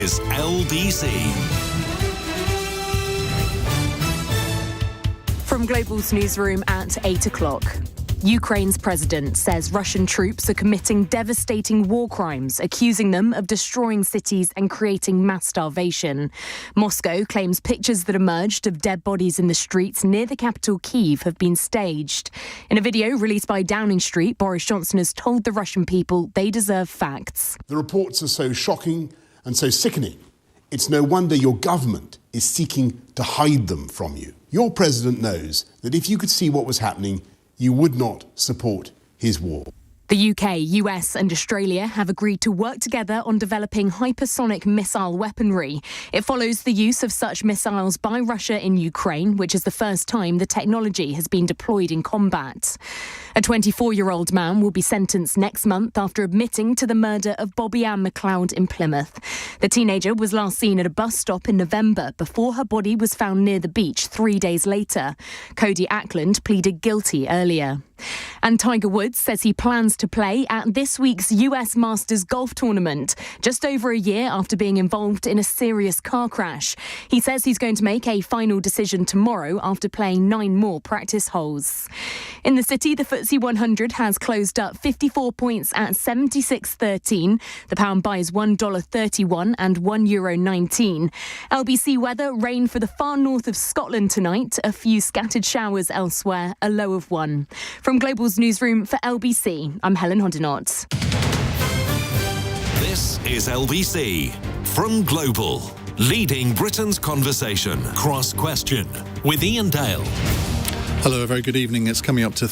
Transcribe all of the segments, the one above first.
is LBC. From Global's newsroom at 8 o'clock. Ukraine's president says Russian troops are committing devastating war crimes, accusing them of destroying cities and creating mass starvation. Moscow claims pictures that emerged of dead bodies in the streets near the capital Kyiv have been staged. In a video released by Downing Street, Boris Johnson has told the Russian people they deserve facts. The reports are so shocking and so sickening. It's no wonder your government is seeking to hide them from you. Your president knows that if you could see what was happening, you would not support his war. The UK, US and Australia have agreed to work together on developing hypersonic missile weaponry. It follows the use of such missiles by Russia in Ukraine, which is the first time the technology has been deployed in combat. A 24-year-old man will be sentenced next month after admitting to the murder of Bobby Ann McLeod in Plymouth. The teenager was last seen at a bus stop in November before her body was found near the beach 3 days later. Cody Ackland pleaded guilty earlier. And Tiger Woods says he plans to play at this week's US Masters golf tournament, just over a year after being involved in a serious car crash. He says he's going to make a final decision tomorrow after playing 9 more practice holes. In the city, the FTSE 100 has closed up 54 points at 76.13. The pound buys $1.31 and €1.19. LBC weather, rain for the far north of Scotland tonight, a few scattered showers elsewhere, a low of 1. From Global's newsroom for LBC, I'm Helen Hoddenott. This is LBC from Global, leading Britain's conversation. Cross Question with Iain Dale. Hello, a very good evening. It's coming up to 8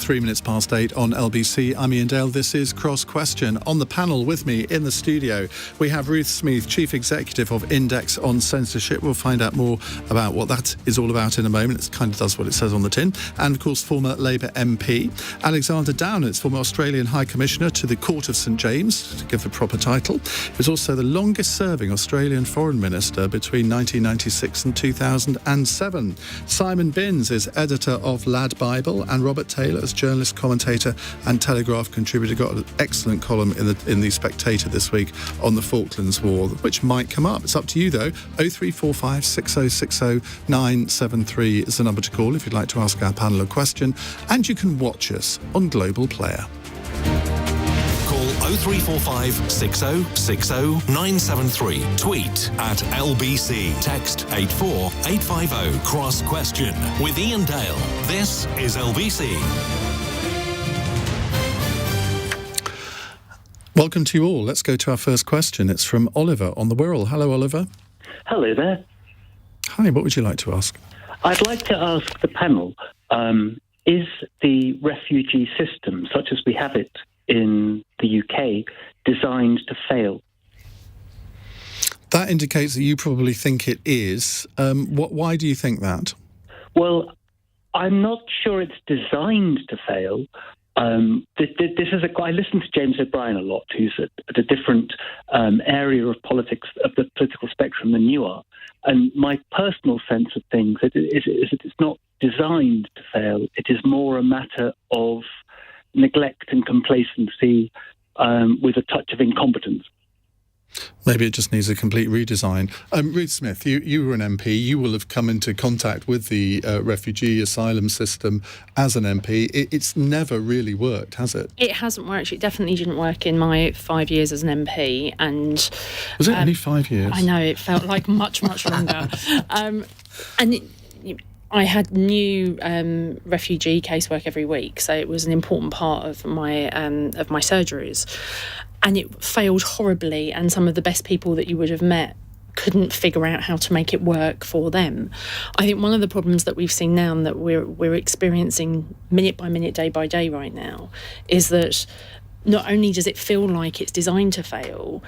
on LBC. I'm Iain Dale. This is Cross Question. On the panel with me in the studio, we have Ruth Smeeth, Chief Executive of Index on Censorship. We'll find out more about what that is all about in a moment. It kind of does what it says on the tin. And, of course, former Labour MP. Alexander Downitz, former Australian High Commissioner to the Court of St James, to give the proper title. He was also the longest-serving Australian Foreign Minister between 1996 and 2007. Simon Binns is editor of LADBible, and Robert Taylor as journalist, commentator and Telegraph contributor. Got an excellent column in the Spectator this week on the Falklands War, which might come up. It's up to you though. 0345 6060 973 is the number to call if you'd like to ask our panel a question, and you can watch us on Global Player. Call 0345 6060 973. Tweet at LBC. Text 84850. Cross Question with Iain Dale. This is LBC. Welcome to you all. Let's go to our first question. It's from Oliver on the Wirral. Hello, Oliver. Hello there. Hi, what would you like to ask? I'd like to ask the panel, is the refugee system, such as we have it in the UK, designed to fail? That indicates that you probably think it is. Why do you think that? Well, I'm not sure it's designed to fail. I listen to James O'Brien a lot, who's at a different area of politics, of the political spectrum than you are. And my personal sense of things is that it's not designed to fail. It is more a matter of neglect and complacency with a touch of incompetence. Maybe it just needs a complete redesign. Ruth Smeeth, you were an MP. You will have come into contact with the refugee asylum system as an MP. It's never really worked, has it? It hasn't worked. It definitely didn't work in my 5 years as an MP. And was it only 5 years? I know, it felt like much, much longer. I had new refugee casework every week, so it was an important part of my surgeries. And it failed horribly, and some of the best people that you would have met couldn't figure out how to make it work for them. I think one of the problems that we've seen now and that we're experiencing minute by minute, day by day right now, is that not only does it feel like it's designed to fail,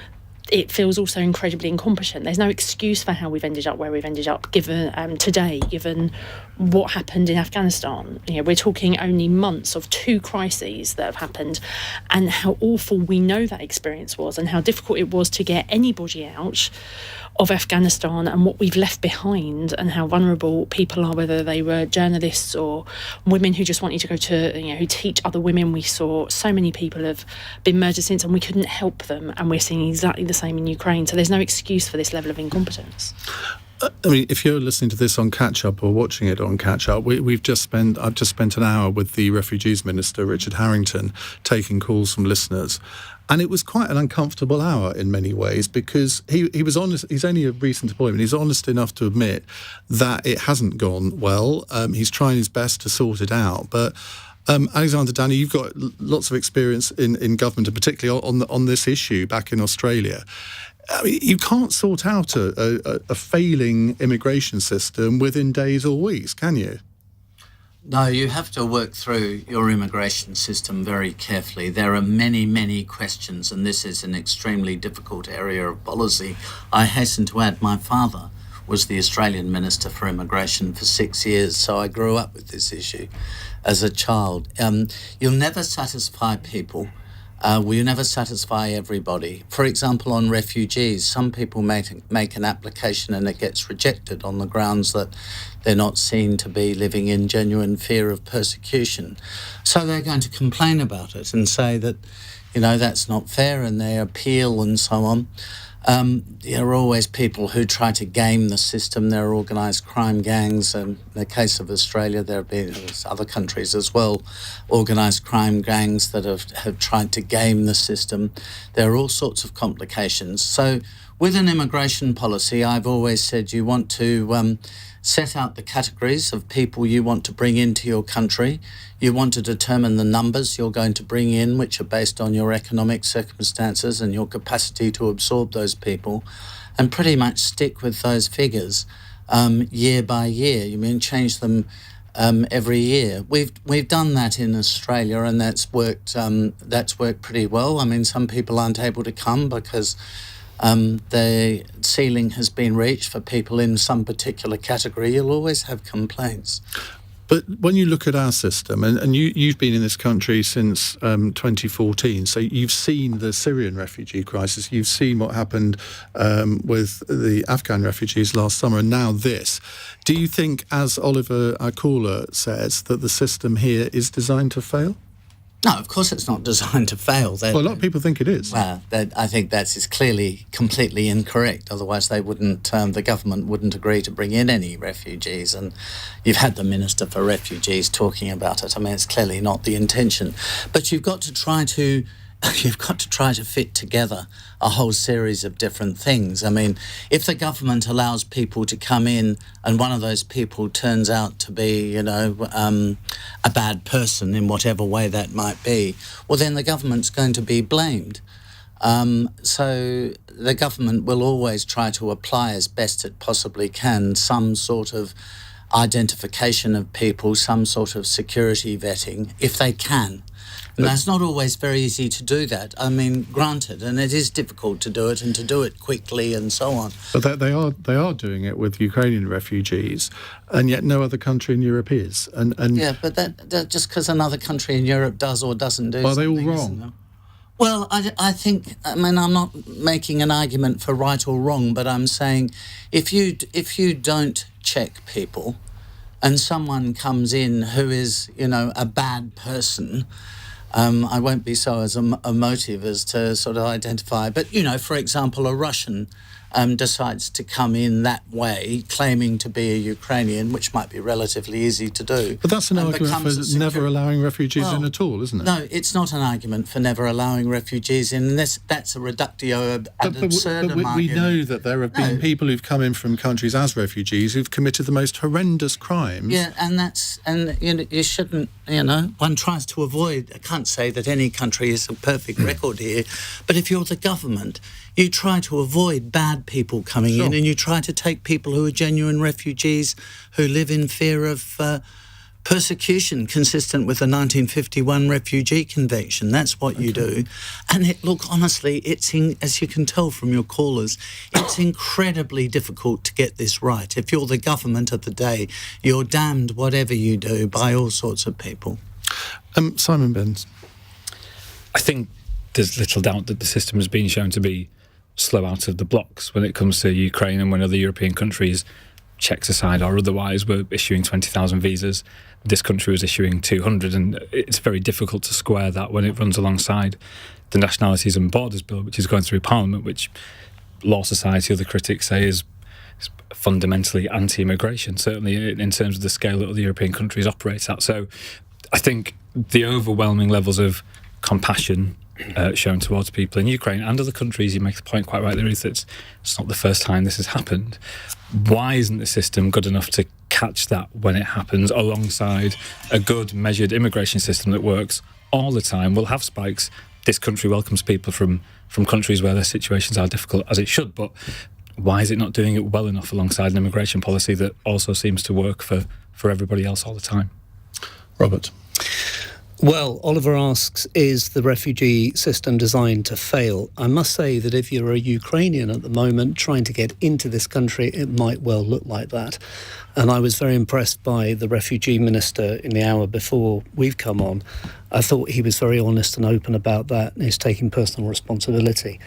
it feels also incredibly incompetent. There's no excuse for how we've ended up where we've ended up, given today, given what happened in Afghanistan. We're talking only months of 2 crises that have happened, and how awful we know that experience was, and how difficult it was to get anybody out of Afghanistan and what we've left behind and how vulnerable people are, whether they were journalists or women who just wanted to go to, who teach other women. We saw so many people have been murdered since, and we couldn't help them, and we're seeing exactly the same in Ukraine. So there's no excuse for this level of incompetence. I mean, if you're listening to this on catch up or watching it on catch up, I've just spent an hour with the Refugees Minister, Richard Harrington, taking calls from listeners. And it was quite an uncomfortable hour in many ways, because he was honest. He's only a recent appointment. He's honest enough to admit that it hasn't gone well. He's trying his best to sort it out. But Alexander Danny, you've got lots of experience in government, and particularly on this issue back in Australia. I mean, you can't sort out a failing immigration system within days or weeks, can you? No, you have to work through your immigration system very carefully. There are many, many questions, and this is an extremely difficult area of policy. I hasten to add, my father was the Australian Minister for Immigration for 6 years, so I grew up with this issue as a child. You'll never satisfy people. Will never satisfy everybody. For example, on refugees, some people make an application and it gets rejected on the grounds that they're not seen to be living in genuine fear of persecution. So they're going to complain about it and say that, that's not fair, and they appeal and so on. There are always people who try to game the system. There are organised crime gangs, and in the case of Australia, there have been other countries as well, organised crime gangs that have tried to game the system. There are all sorts of complications. So with an immigration policy, I've always said you want to set out the categories of people you want to bring into your country. You want to determine the numbers you're going to bring in, which are based on your economic circumstances and your capacity to absorb those people, and pretty much stick with those figures year by year. You mean change them every year. We've done that in Australia, and that's worked pretty well. I mean, some people aren't able to come because the ceiling has been reached for people in some particular category. You'll always have complaints. But when you look at our system, and you've been in this country since 2014, so you've seen the Syrian refugee crisis, you've seen what happened with the Afghan refugees last summer, and now this. Do you think, as Oliver, our caller, says, that the system here is designed to fail? No, of course it's not designed to fail. Well, a lot of people think it is. Well, I think that is clearly completely incorrect. Otherwise, they wouldn't. The government wouldn't agree to bring in any refugees. And you've had the Minister for Refugees talking about it. I mean, it's clearly not the intention. But you've got to try to fit together a whole series of different things. I mean, if the government allows people to come in and one of those people turns out to be, a bad person in whatever way that might be, well, then the government's going to be blamed. So the government will always try to apply as best it possibly can some sort of identification of people, some sort of security vetting, if they can. And that's not always very easy to do that. I mean, granted, and it is difficult to do it and to do it quickly and so on. But they are doing it with Ukrainian refugees, and yet no other country in Europe is. And yeah, but that just because another country in Europe does or doesn't do. Are they all wrong? Well, I think. I mean, I'm not making an argument for right or wrong, but I'm saying if you don't check people, and someone comes in who is a bad person. I won't be so as emotive as to sort of identify. But, for example, a Russian decides to come in that way, claiming to be a Ukrainian, which might be relatively easy to do. But that's an argument for never allowing refugees in at all, isn't it? No, it's not an argument for never allowing refugees in. That's a reductio ad absurdum argument. We know that there have been people who've come in from countries as refugees who've committed the most horrendous crimes. Yeah, and you shouldn't, one tries to avoid, I can't say that any country is a perfect record here, but if you're the government, you try to avoid bad people coming in, and you try to take people who are genuine refugees who live in fear of persecution consistent with the 1951 Refugee Convention. That's what you do. And honestly, as you can tell from your callers, it's incredibly difficult to get this right. If you're the government of the day, you're damned whatever you do by all sorts of people. Simon Benz. I think there's little doubt that the system has been shown to be slow out of the blocks when it comes to Ukraine, and when other European countries, Czechs aside or otherwise, were issuing 20,000 visas, this country was issuing 200, and it's very difficult to square that when it runs alongside the Nationalities and Borders Bill, which is going through Parliament, which Law Society, other critics say is fundamentally anti-immigration, certainly in terms of the scale that other European countries operate at. So I think the overwhelming levels of compassion shown towards people in Ukraine and other countries, you make the point quite rightly, Ruth, it's not the first time this has happened. Why isn't the system good enough to catch that when it happens, alongside a good measured immigration system that works all the time? We'll have spikes. This country welcomes people from countries where their situations are difficult, as it should, but why is it not doing it well enough alongside an immigration policy that also seems to work for everybody else all the time? Robert? Well, Oliver asks, is the refugee system designed to fail? I must say that if you're a Ukrainian at the moment trying to get into this country, it might well look like that. And I was very impressed by the refugee minister in the hour before we've come on. I thought he was very honest and open about that, and he's taking personal responsibility.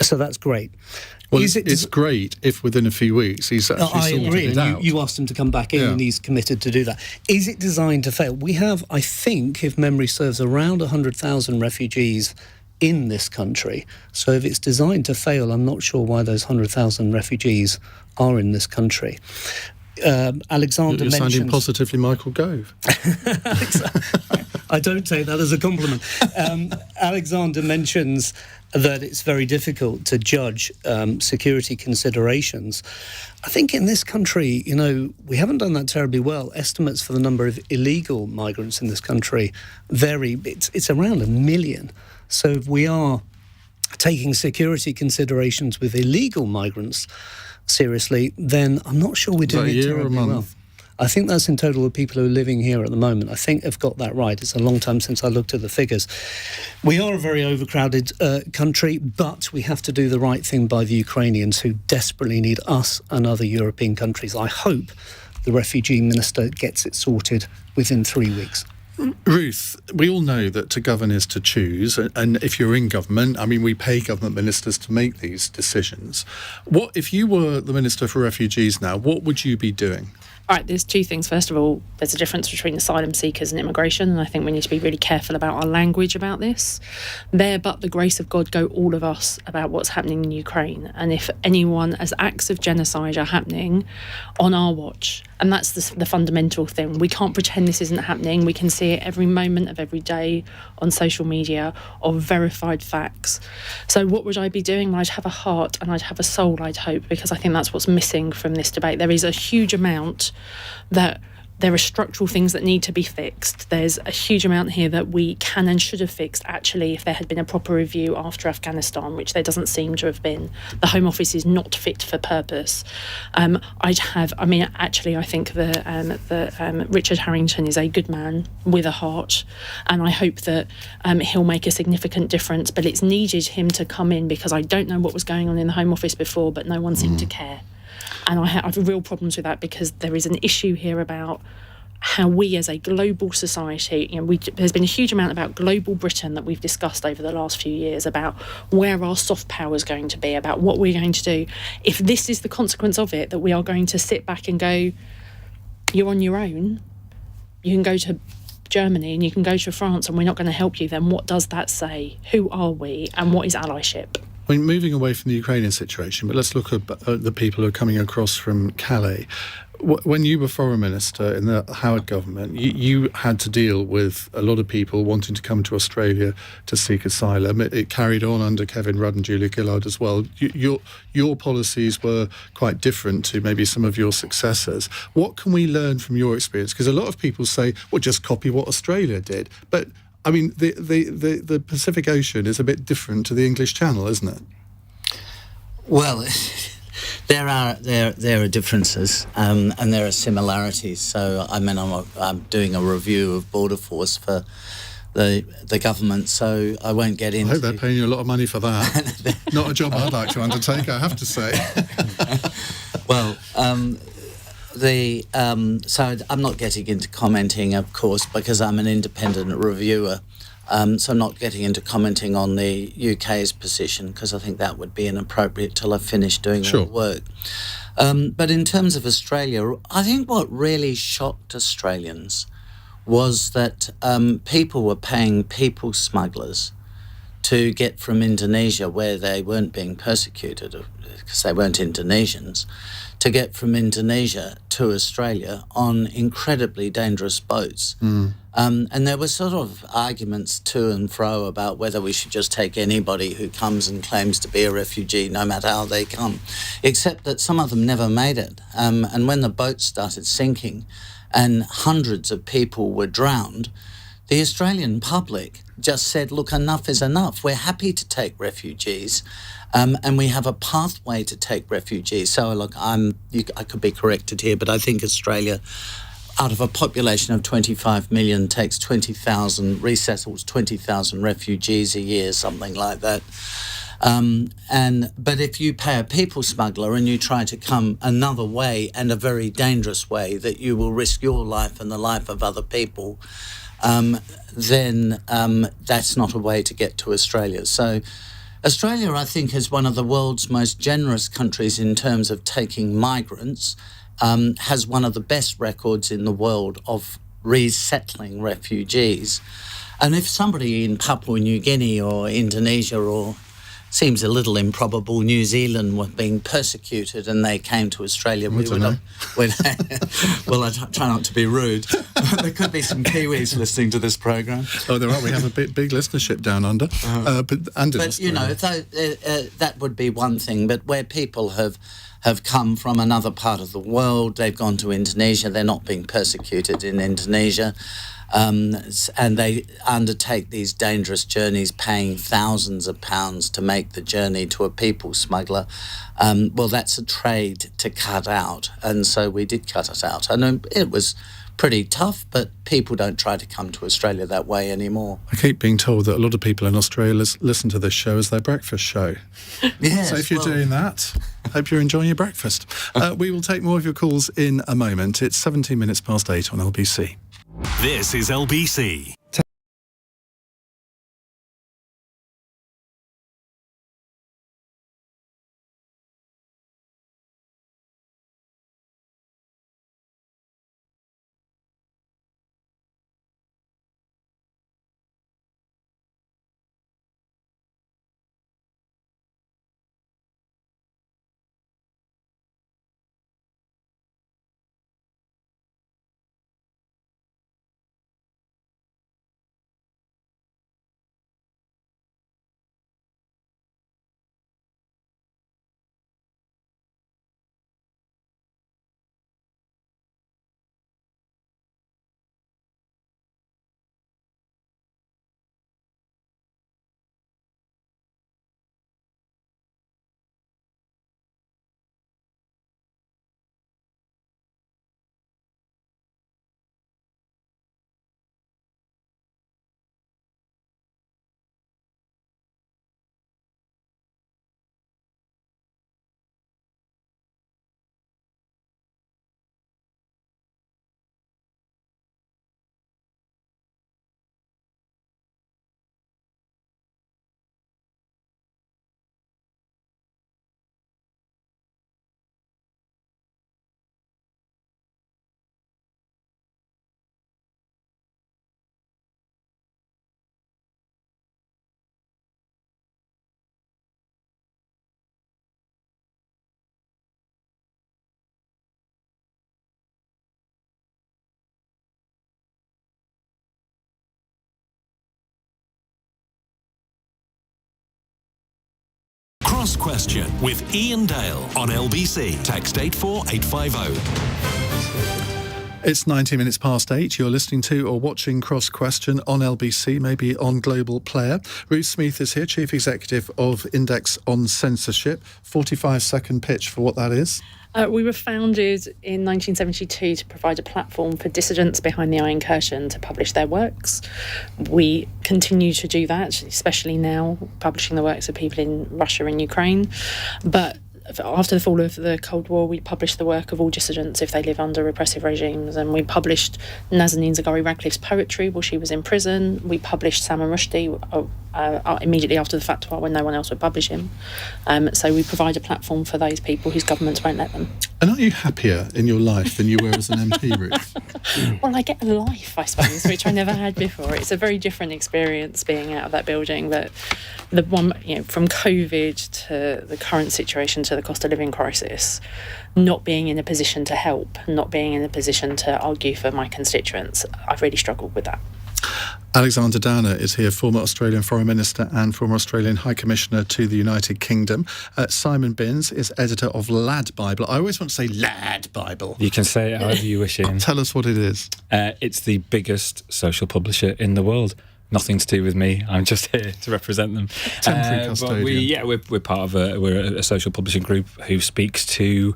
So that's great. Well, it's great if within a few weeks he's actually sorted it out. You asked him to come back in, and he's committed to do that. Is it designed to fail? We have, I think, if memory serves, around 100,000 refugees in this country. So if it's designed to fail, I'm not sure why those 100,000 refugees are in this country. Alexander You're mentions... sounding positively Michael Gove. I don't take that as a compliment. Alexander mentions that it's very difficult to judge security considerations. I think in this country, we haven't done that terribly well. Estimates for the number of illegal migrants in this country vary. It's around 1 million. So if we are taking security considerations with illegal migrants seriously, then I'm not sure we're doing it terribly well. I think that's in total the people who are living here at the moment. I think I've got that right. It's a long time since I looked at the figures. We are a very overcrowded country, but we have to do the right thing by the Ukrainians who desperately need us and other European countries. I hope the refugee minister gets it sorted within 3 weeks. Ruth, we all know that to govern is to choose, and if you're in government, we pay government ministers to make these decisions. What if you were the Minister for Refugees now, what would you be doing? All right, there's two things. First of all, there's a difference between asylum seekers and immigration, and I think we need to be really careful about our language about this. There, but the grace of God, go all of us about what's happening in Ukraine. And if anyone, as acts of genocide are happening on our watch, and that's the fundamental thing. We can't pretend this isn't happening. We can see it every moment of every day on social media of verified facts. So what would I be doing? I'd have a heart and I'd have a soul, I'd hope, because I think that's what's missing from this debate. There is a huge amount that there are structural things that need to be fixed. There's a huge amount here that we can and should have fixed, actually, if there had been a proper review after Afghanistan, which there doesn't seem to have been. The Home Office is not fit for purpose. I think that Richard Harrington is a good man with a heart, and I hope that he'll make a significant difference, but it's needed him to come in, because I don't know what was going on in the Home Office before, but no one seemed to care. And I have real problems with that, because there is an issue here about how we as a global society, there's been a huge amount about global Britain that we've discussed over the last few years, about where our soft power is going to be, about what we're going to do. If this is the consequence of it, that we are going to sit back and go, you're on your own, you can go to Germany and you can go to France and we're not going to help you, then what does that say? Who are we and what is allyship? Moving away from the Ukrainian situation, but let's look at the people who are coming across from Calais. When you were Foreign Minister in the Howard government, you had to deal with a lot of people wanting to come to Australia to seek asylum. It carried on under Kevin Rudd and Julia Gillard as well. Your policies were quite different to maybe some of your successors. What can we learn from your experience? Because a lot of people say, well, just copy what Australia did. But the Pacific Ocean is a bit different to the English Channel, isn't it? Well, there are differences and there are similarities. So I'm doing a review of Border Force for the government, so I won't get into... I hope they're paying you a lot of money for that. Not a job I'd like to undertake, I have to say. Well, so I'm not getting into commenting, of course, because I'm an independent reviewer. So I'm not getting into commenting on the UK's position because I think that would be inappropriate till I've finished doing all the work. But in terms of Australia, I think what really shocked Australians was that people were paying people smugglers to get from Indonesia, where they weren't being persecuted because they weren't Indonesians, to get from Indonesia to Australia on incredibly dangerous boats. And there were sort of arguments to and fro about whether we should just take anybody who comes and claims to be a refugee, no matter how they come, except that some of them never made it. And when the boats started sinking and hundreds of people were drowned, the Australian public just said, look, enough is enough. We're happy to take refugees, and we have a pathway to take refugees. So, look, I could be corrected here, but I think Australia, out of a population of 25 million, takes 20,000, resettles 20,000 refugees a year, something like that. But if you pay a people smuggler and you try to come another way, and a very dangerous way, that you will risk your life and the life of other people, then that's not a way to get to Australia. So Australia, I think, is one of the world's most generous countries in terms of taking migrants, has one of the best records in the world of resettling refugees. And if somebody in Papua New Guinea or Indonesia, or seems a little improbable, New Zealand, were being persecuted and they came to Australia, we would have, well, I try not to be rude. There could be some Kiwis listening to this programme. Oh, there are. We have a big listenership down under. But you know, that would be one thing. But where people have come from another part of the world, they've gone to Indonesia, they're not being persecuted in Indonesia. And they undertake these dangerous journeys, paying thousands of pounds to make the journey to a people smuggler. Well, that's a trade to cut out, and so we did cut it out. And it was pretty tough, but people don't try to come to Australia that way anymore. I keep being told that a lot of people in Australia listen to this show as their breakfast show. Yes, so if you're doing that, hope you're enjoying your breakfast. We will take more of your calls in a moment. It's 17 minutes past 8 on LBC. This is LBC. Cross Question with Iain Dale on LBC. Text 84850. It's 19 minutes past 8. You're listening to or watching Cross Question on LBC, maybe on Global Player. Ruth Smeeth is here, Chief Executive of Index on Censorship. 45-second pitch for what that is. We were founded in 1972 to provide a platform for dissidents behind the eye incursion to publish their works. We continue to do that, especially now, publishing the works of people in Russia and Ukraine. But after the fall of the Cold War, we published the work of all dissidents if they live under repressive regimes, and we published Nazanin Zaghari-Ratcliffe's poetry while she was in prison. We published Salman Rushdie immediately after the fatwa when no one else would publish him. So we provide a platform for those people whose governments won't let them. And are you happier in your life than you were as an MP, Ruth? Well, I get a life, I suppose, which I never had before. It's a very different experience being out of that building. But the one, from COVID to the current situation to the cost of living crisis, not being in a position to help, not being in a position to argue for my constituents, I've really struggled with that. Alexander Downer is here, former Australian Foreign Minister and former Australian High Commissioner to the United Kingdom. Simon Binns is editor of LADBible. I always want to say LADBible. You can say it however you wish, Ian. Tell us what it is. It's the biggest social publisher in the world. Nothing to do with me. I'm just here to represent them. Temporary custodian. We're part of a social publishing group who speaks to.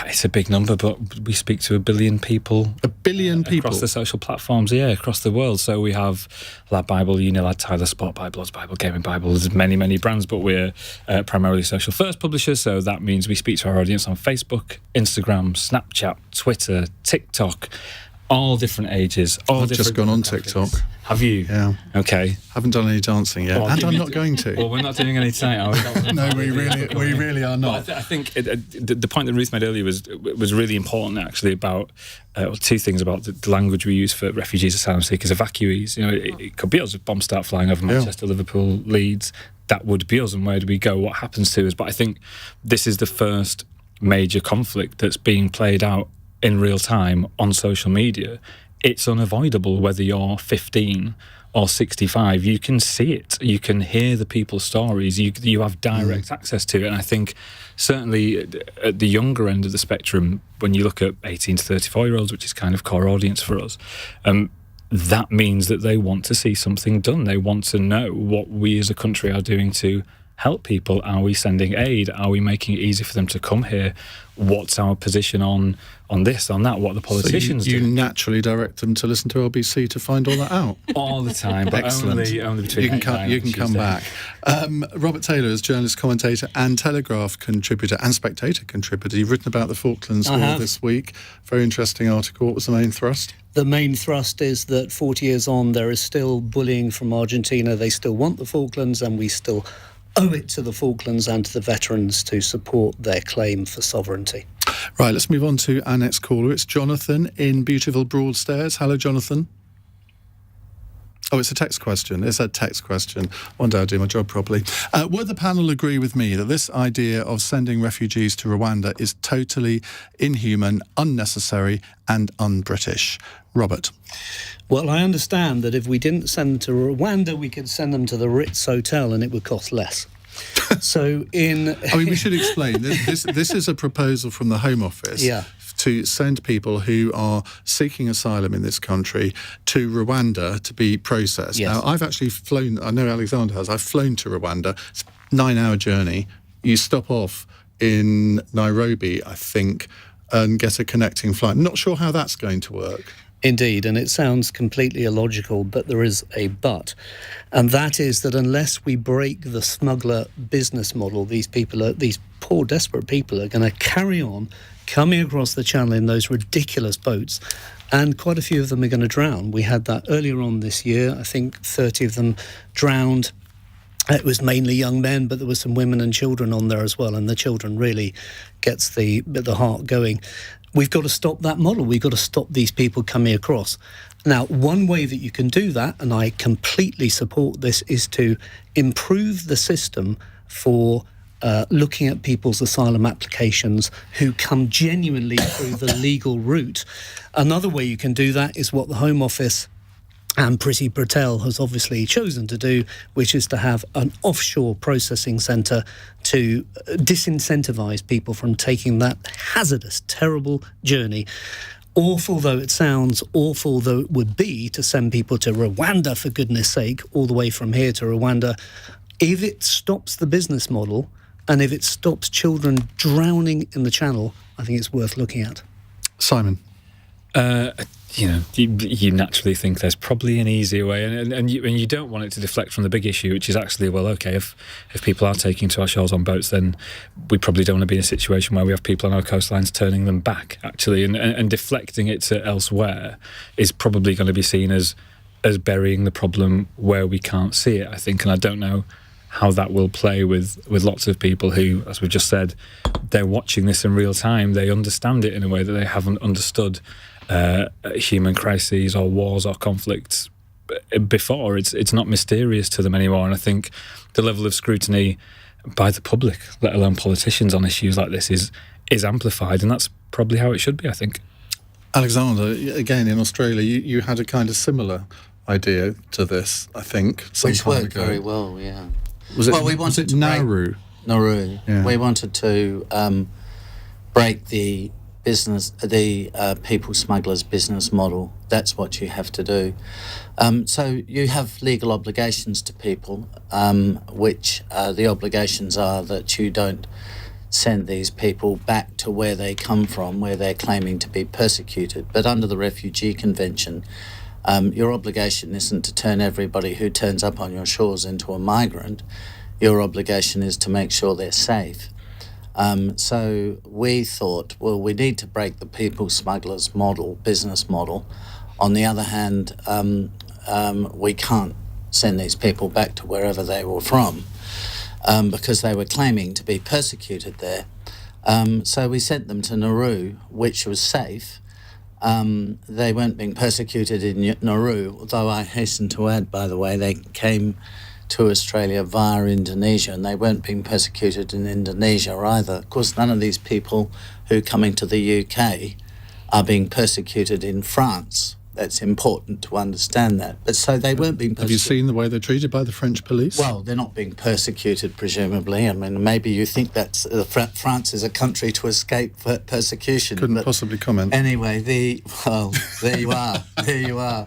It's a big number, but we speak to 1 billion people. 1 billion people? Across the social platforms, across the world. So we have LADBible, Unilad, Tyler, Spot Bible, Odds Bible, Gaming Bible. There's many, many brands, but we're primarily social first publishers. So that means we speak to our audience on Facebook, Instagram, Snapchat, Twitter, TikTok, all different ages. I've just gone on TikTok. Have you? Yeah. Okay. Haven't done any dancing yet, and I'm not going to. Well, we're not doing any tonight, are we? No, we really are not. I think the point that Ruth made earlier was really important, actually, about two things about the language we use for refugees, asylum seekers, evacuees. It could be us if bombs start flying over Manchester, Liverpool, Leeds. That would be us, and where do we go? What happens to us? But I think this is the first major conflict that's being played out in real time on social media. It's unavoidable whether you're 15 or 65. You can see it. You can hear the people's stories. You have direct access to it. And I think certainly at the younger end of the spectrum, when you look at 18 to 34-year-olds, which is kind of core audience for us, that means that they want to see something done. They want to know what we as a country are doing to help people. Are we sending aid? Are we making it easy for them to come here? What's our position on this, on that? What are the politicians do? You do? naturally direct them to listen to LBC to find all that out. All the time, but excellent. Only between you can come back. Robert Taylor is journalist, commentator and Telegraph contributor and Spectator contributor. You've written about the Falklands War this week. Very interesting article. What was the main thrust? The main thrust is that 40 years on, there is still bullying from Argentina. They still want the Falklands, and we still owe it to the Falklands and to the veterans to support their claim for sovereignty. Right, let's move on to our next caller. It's Jonathan in beautiful Broadstairs. Hello, Jonathan. Oh, it's a text question. It's a text question. One day I'll do my job properly. Would the panel agree with me that this idea of sending refugees to Rwanda is totally inhuman, unnecessary and un-British? Robert. Well, I understand that if we didn't send them to Rwanda, we could send them to the Ritz Hotel and it would cost less. We should explain. This is a proposal from the Home Office to send people who are seeking asylum in this country to Rwanda to be processed. Yes. Now, I've actually flown, I know Alexander has, I've flown to Rwanda. It's a 9-hour journey. You stop off in Nairobi, I think, and get a connecting flight. I'm not sure how that's going to work. Indeed, and it sounds completely illogical, but there is a but. And that is that unless we break the smuggler business model, these poor, desperate people are going to carry on coming across the channel in those ridiculous boats, and quite a few of them are going to drown. We had that earlier on this year. I think 30 of them drowned. It was mainly young men, but there were some women and children on there as well, and the children really gets the heart going. We've got to stop that model. We've got to stop these people coming across. Now, one way that you can do that, and I completely support this, is to improve the system for looking at people's asylum applications who come genuinely through the legal route. Another way you can do that is what the Home Office and Priti Patel has obviously chosen to do, which is to have an offshore processing centre to disincentivise people from taking that hazardous, terrible journey. Awful though it sounds, awful though it would be to send people to Rwanda, for goodness sake, all the way from here to Rwanda. If it stops the business model and if it stops children drowning in the channel, I think it's worth looking at. Simon. you naturally think there's probably an easier way, and you don't want it to deflect from the big issue, which is actually, well, okay, if people are taking to our shores on boats, then we probably don't want to be in a situation where we have people on our coastlines turning them back, actually, and deflecting it to elsewhere is probably going to be seen as burying the problem where we can't see it, I think, and I don't know how that will play with lots of people who, as we've just said, they're watching this in real time, they understand it in a way that they haven't understood human crises or wars or conflicts before. It's not mysterious to them anymore, and I think the level of scrutiny by the public, let alone politicians, on issues like this is amplified, and that's probably how it should be, I think. Alexander, again in Australia, you had a kind of similar idea to this, I think, which worked very well. Yeah. Was it Nauru? Nauru. Yeah. We wanted to break the people smugglers' business model. That's what you have to do. So you have legal obligations to people, which the obligations are that you don't send these people back to where they come from, where they're claiming to be persecuted. But under the Refugee Convention, your obligation isn't to turn everybody who turns up on your shores into a migrant. Your obligation is to make sure they're safe. So we thought, well, we need to break the people smugglers' business model. On the other hand, we can't send these people back to wherever they were from because they were claiming to be persecuted there. So we sent them to Nauru, which was safe. They weren't being persecuted in Nauru, although I hasten to add, by the way, they came to Australia via Indonesia, and they weren't being persecuted in Indonesia either. Of course, none of these people who are coming to the UK are being persecuted in France. That's important to understand that. But so they weren't being persecuted. Have you seen the way they're treated by the French police? Well, they're not being persecuted, presumably. I mean, maybe you think that France is a country to escape persecution. Couldn't possibly comment. Anyway, there you are. There you are.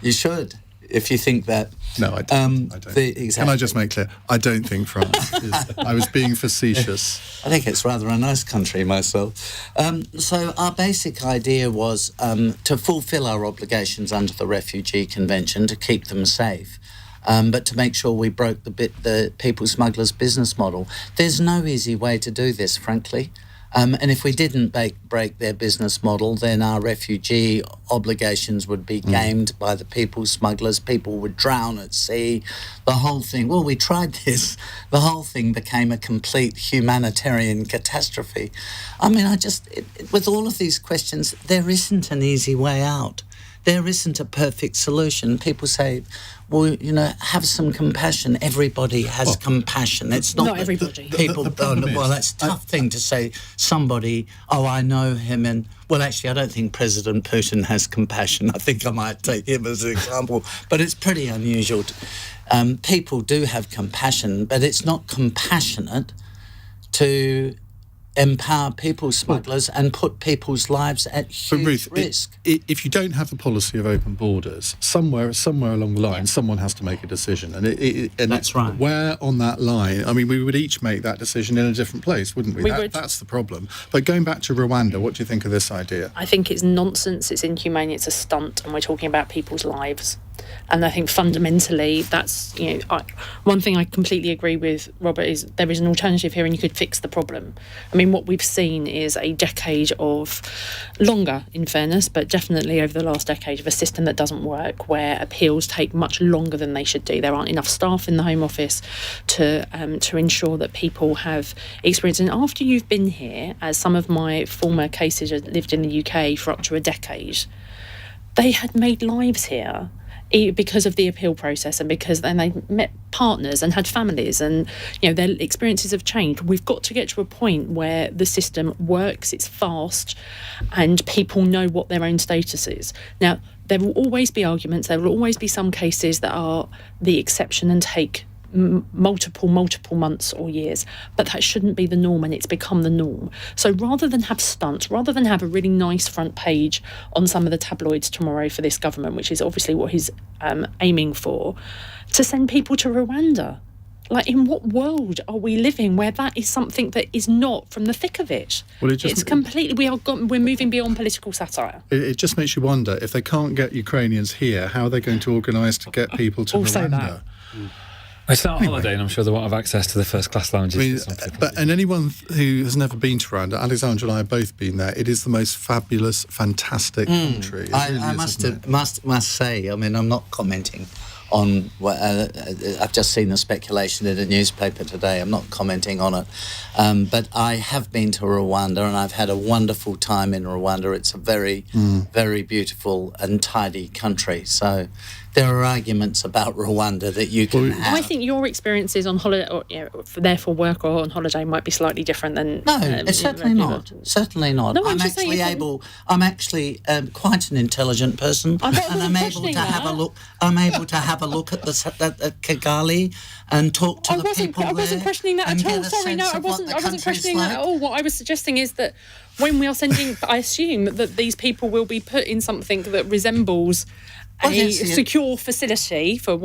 You should, if you think that. No, I don't. Exactly. Can I just make clear? I don't think France is. I was being facetious. I think it's rather a nice country myself. So our basic idea was to fulfil our obligations under the Refugee Convention, to keep them safe, but to make sure we broke the people smugglers' business model. There's no easy way to do this, frankly. And if we didn't break their business model, then our refugee obligations would be gamed by the people smugglers. People would drown at sea. The whole thing, well, we tried this. The whole thing became a complete humanitarian catastrophe. I mean, with all of these questions, there isn't an easy way out. There isn't a perfect solution. People say, well, have some compassion. Everybody has compassion. It's not everybody. People well, that's a tough thing to say. Somebody, I know him, and well, actually, I don't think President Putin has compassion. I think I might take him as an example, but it's pretty unusual. People do have compassion, but it's not compassionate to empower people smugglers and put people's lives at huge risk. If you don't have a policy of open borders, somewhere along the line, someone has to make a decision. And that's right. Where on that line? I mean, we would each make that decision in a different place, wouldn't we? That's the problem. But going back to Rwanda, what do you think of this idea? I think it's nonsense, it's inhumane, it's a stunt, and we're talking about people's lives. And I think fundamentally that's, one thing I completely agree with Robert is there is an alternative here and you could fix the problem. I mean, what we've seen is a decade of, longer in fairness, but definitely over the last decade, of a system that doesn't work, where appeals take much longer than they should do. There aren't enough staff in the Home Office to ensure that people have experience. And after you've been here, as some of my former cases have lived in the UK for up to a decade, they had made lives here because of the appeal process and because then they met partners and had families and their experiences have changed. We've got to get to a point where the system works, it's fast, and people know what their own status is. Now, there will always be arguments, there will always be some cases that are the exception and take multiple months or years, but that shouldn't be the norm, and it's become the norm. So rather than have stunts, rather than have a really nice front page on some of the tabloids tomorrow for this government, which is obviously what he's aiming for, to send people to Rwanda. Like, in what world are we living where that is something that is not from the thick of it? Well, it's completely, we're moving beyond political satire. It just makes you wonder, if they can't get Ukrainians here, how are they going to organise to get people to Rwanda? It's not a holiday, and I'm sure they won't have access to the first-class lounges. And anyone who has never been to Rwanda, Alexandra and I have both been there. It is the most fabulous, fantastic country. I must say, I mean, I'm not commenting on I've just seen the speculation in a newspaper today. I'm not commenting on it, but I have been to Rwanda and I've had a wonderful time in Rwanda. It's a very, very beautiful and tidy country. So there are arguments about Rwanda that you can have. I think your experiences on holiday, or therefore work or on holiday, might be slightly different than. No, it's certainly not. Certainly not. No, I'm actually quite an intelligent person, and I'm able to have a look. I'm able to have a look at Kigali and talk to the people there. I wasn't questioning that at all. Sorry, no, I wasn't questioning that at all. What I was suggesting is that when we are sending, I assume that these people will be put in something that resembles a secure facility, for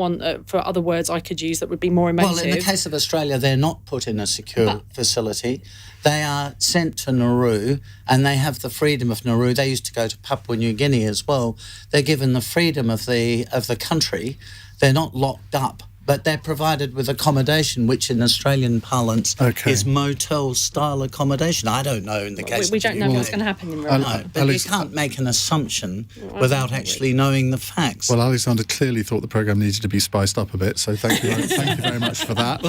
other words I could use that would be more emotive. Well, in the case of Australia, they're not put in a secure facility. They are sent to Nauru, and they have the freedom of Nauru. They used to go to Papua New Guinea as well. They're given the freedom of the country. They're not locked up, but they're provided with accommodation, which in Australian parlance is motel-style accommodation. I don't know in the case we don't know what's going to happen in Rwanda. No, but you can't make an assumption without actually knowing the facts. Well, Alexander clearly thought the programme needed to be spiced up a bit, so thank you very much for that.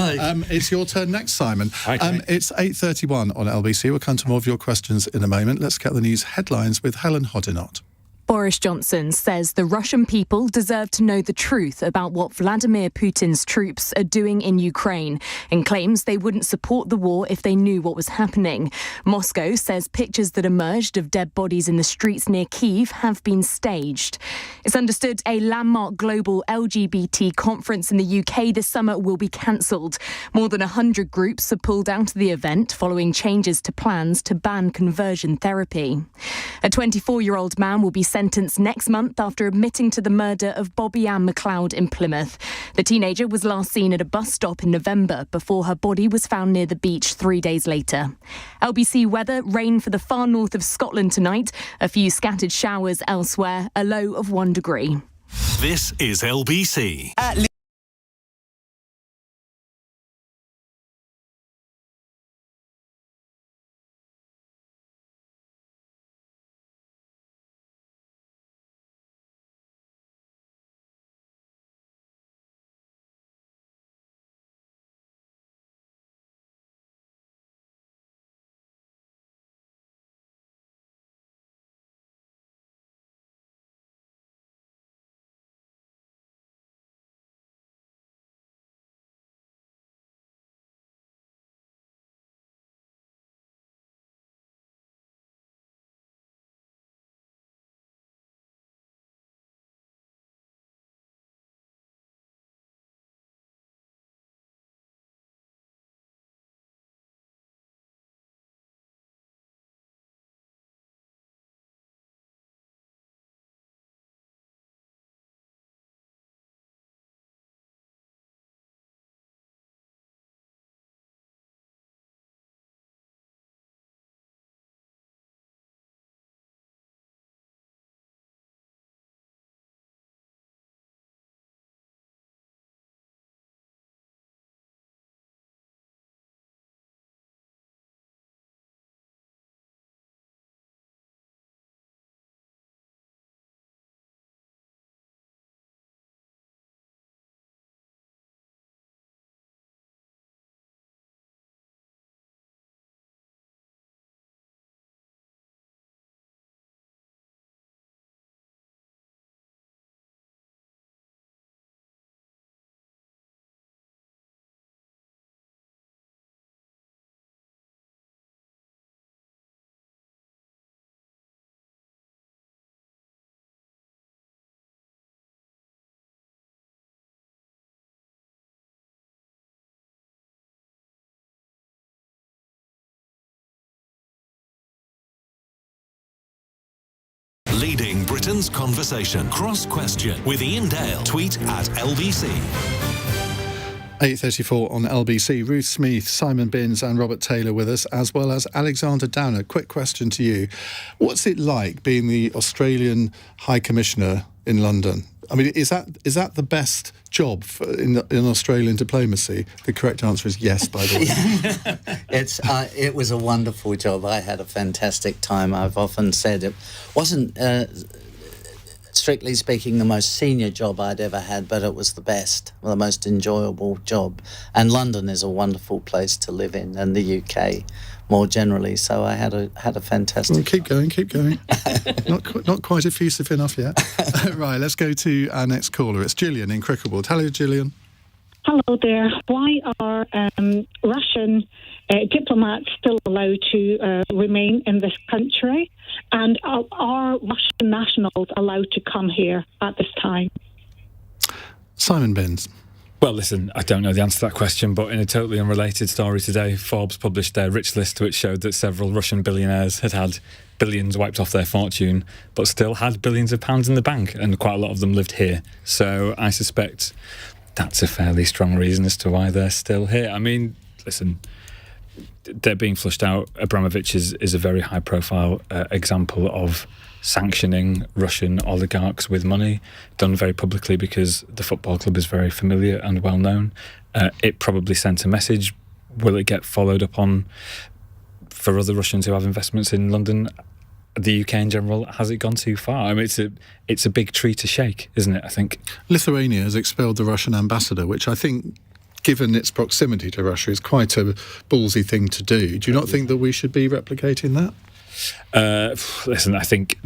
It's your turn next, Simon. It's 8:31 on LBC. We'll come to more of your questions in a moment. Let's get the news headlines with Helen Hodinott. Boris Johnson says the Russian people deserve to know the truth about what Vladimir Putin's troops are doing in Ukraine and claims they wouldn't support the war if they knew what was happening. Moscow says pictures that emerged of dead bodies in the streets near Kyiv have been staged. It's understood a landmark global LGBT conference in the UK this summer will be cancelled. More than 100 groups have pulled out of the event following changes to plans to ban conversion therapy. A 24-year-old man will be sentenced next month after admitting to the murder of Bobby Ann McLeod in Plymouth. The teenager was last seen at a bus stop in November before her body was found near the beach 3 days later. LBC weather, rain for the far north of Scotland tonight, a few scattered showers elsewhere, a low of 1 degree. This is LBC. Leading Britain's conversation. Cross Question with Iain Dale. Tweet at LBC. 8:34 on LBC. Ruth Smeeth, Simon Binns and Robert Taylor with us, as well as Alexander Downer. Quick question to you. What's it like being the Australian High Commissioner in London? I mean, is that the best job in Australian diplomacy? The correct answer is yes, by the way. It was a wonderful job. I had a fantastic time. I've often said it wasn't, strictly speaking, the most senior job I'd ever had, but it was the best, the most enjoyable job. And London is a wonderful place to live in, and the UK more generally. So I had a fantastic. Well, keep going. not quite effusive enough yet. Right, let's go to our next caller. It's Gillian in Cricklewood. Hello, Gillian. Hello there. Why are Russian diplomats still allowed to remain in this country? And are Russian nationals allowed to come here at this time? Simon Binns. Well, listen, I don't know the answer to that question, but in a totally unrelated story today, Forbes published their rich list, which showed that several Russian billionaires had billions wiped off their fortune, but still had billions of pounds in the bank, and quite a lot of them lived here. So I suspect that's a fairly strong reason as to why they're still here. I mean, listen, they're being flushed out. Abramovich is a very high-profile example of sanctioning Russian oligarchs with money, done very publicly because the football club is very familiar and well known. It probably sent a message. Will it get followed up on for other Russians who have investments in London? The UK in general, has it gone too far? I mean, it's a big tree to shake, isn't it, I think? Lithuania has expelled the Russian ambassador, which I think, given its proximity to Russia, is quite a ballsy thing to do. Do you not think that we should be replicating that? Listen, I think